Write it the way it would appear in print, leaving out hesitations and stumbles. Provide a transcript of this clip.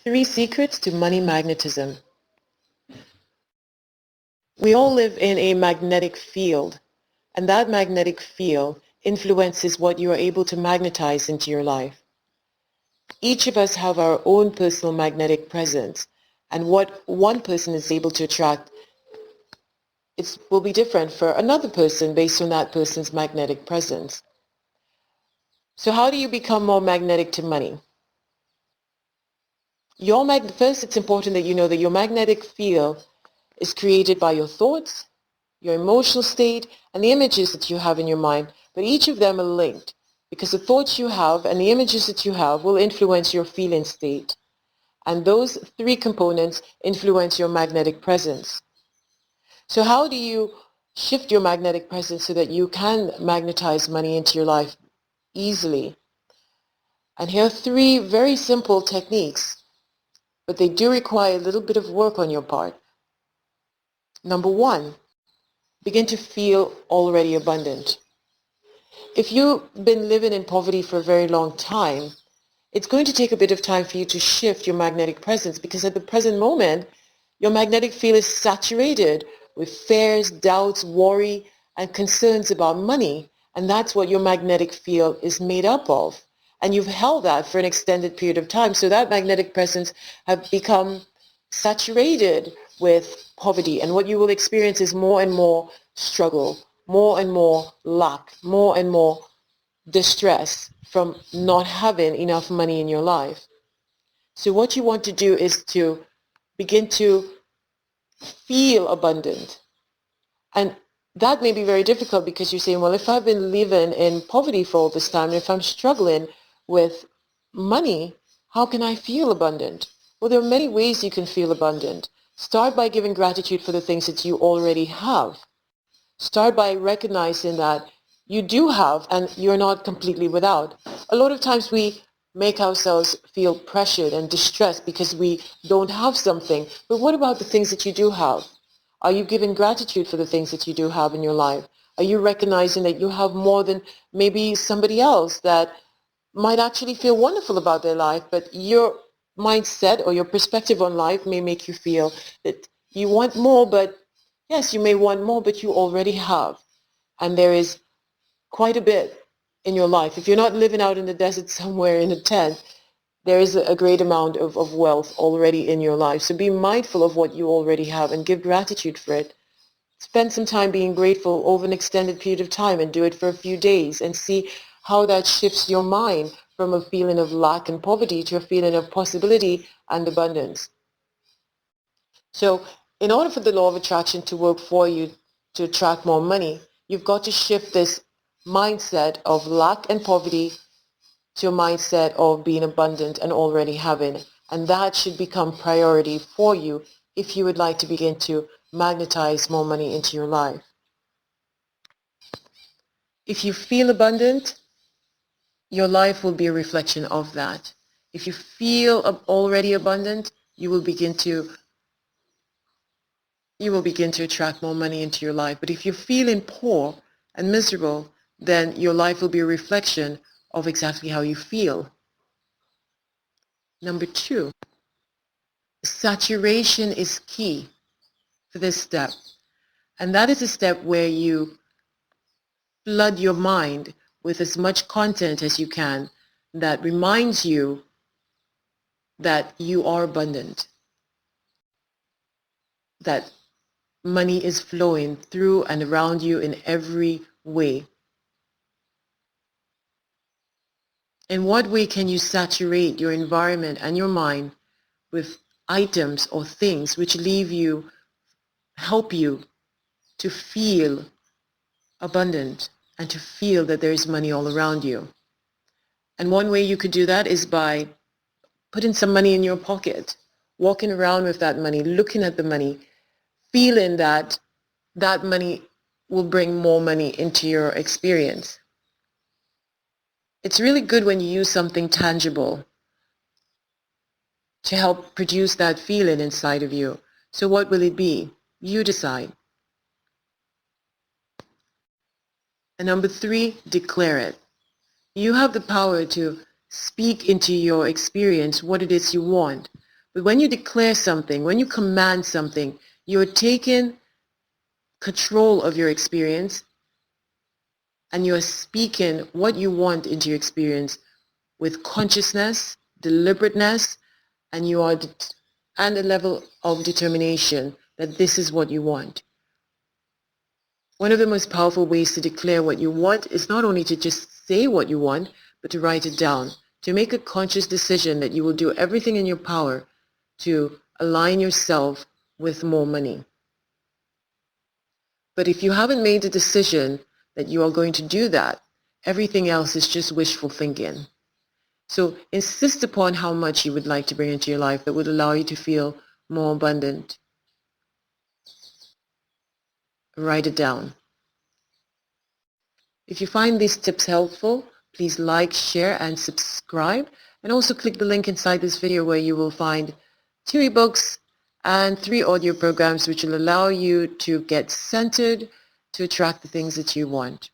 Three secrets to money magnetism. We all live in a magnetic field, and that magnetic field influences what you are able to magnetize into your life. Each of us have our own personal magnetic presence, and what one person is able to attract will be different for another person based on that person's magnetic presence. So how do you become more magnetic to money? First, it's important that you know that your magnetic field is created by your thoughts, your emotional state, and the images that you have in your mind. But each of them are linked because the thoughts you have and the images that you have will influence your feeling state. And those three components influence your magnetic presence. So how do you shift your magnetic presence so that you can magnetize money into your life easily? And here are three very simple techniques, but they do require a little bit of work on your part. Number one, begin to feel already abundant. If you've been living in poverty for a very long time, it's going to take a bit of time for you to shift your magnetic presence because at the present moment, your magnetic field is saturated with fears, doubts, worry, and concerns about money. And that's what your magnetic field is made up of. And you've held that for an extended period of time. So that magnetic presence have become saturated with poverty. And what you will experience is more and more struggle, more and more lack, more and more distress from not having enough money in your life. So what you want to do is to begin to feel abundant. And that may be very difficult because you're saying, well, if I've been living in poverty for all this time, and if I'm struggling with money, how can I feel abundant? Well, there are many ways you can feel abundant. Start by giving gratitude for the things that you already have. Start by recognizing that you do have and you're not completely without. A lot of times we make ourselves feel pressured and distressed because we don't have something. But what about the things that you do have? Are you giving gratitude for the things that you do have in your life? Are you recognizing that you have more than maybe somebody else that might actually feel wonderful about their life, but your mindset or your perspective on life may make you feel that you want more, but yes, you may want more, but you already have. And there is quite a bit in your life. If you're not living out in the desert somewhere in a tent, there is a great amount of wealth already in your life. So be mindful of what you already have and give gratitude for it. Spend some time being grateful over an extended period of time and do it for a few days and see how that shifts your mind from a feeling of lack and poverty to a feeling of possibility and abundance. So in order for the law of attraction to work for you to attract more money, you've got to shift this mindset of lack and poverty to a mindset of being abundant and already having. And that should become priority for you if you would like to begin to magnetize more money into your life. If you feel abundant, your life will be a reflection of that. If you feel already abundant, you will begin to attract more money into your life. But if you're feeling poor and miserable, then your life will be a reflection of exactly how you feel. Number two, saturation is key for this step. And that is a step where you flood your mind with as much content as you can that reminds you that you are abundant, that money is flowing through and around you in every way. In what way can you saturate your environment and your mind with items or things which help you to feel abundant and to feel that there is money all around you? And one way you could do that is by putting some money in your pocket, walking around with that money, looking at the money, feeling that that money will bring more money into your experience. It's really good when you use something tangible to help produce that feeling inside of you. So what will it be? You decide. And number three, declare it. You have the power to speak into your experience what it is you want. But when you declare something, when you command something, you're taking control of your experience and you're speaking what you want into your experience with consciousness, deliberateness, and and a level of determination that this is what you want. One of the most powerful ways to declare what you want is not only to just say what you want, but to write it down, to make a conscious decision that you will do everything in your power to align yourself with more money. But if you haven't made a decision that you are going to do that, everything else is just wishful thinking. So insist upon how much you would like to bring into your life that would allow you to feel more abundant. Write it down. If you find these tips helpful, please like, share, and subscribe. And also click the link inside this video where you will find 2 ebooks and 3 audio programs which will allow you to get centered to attract the things that you want.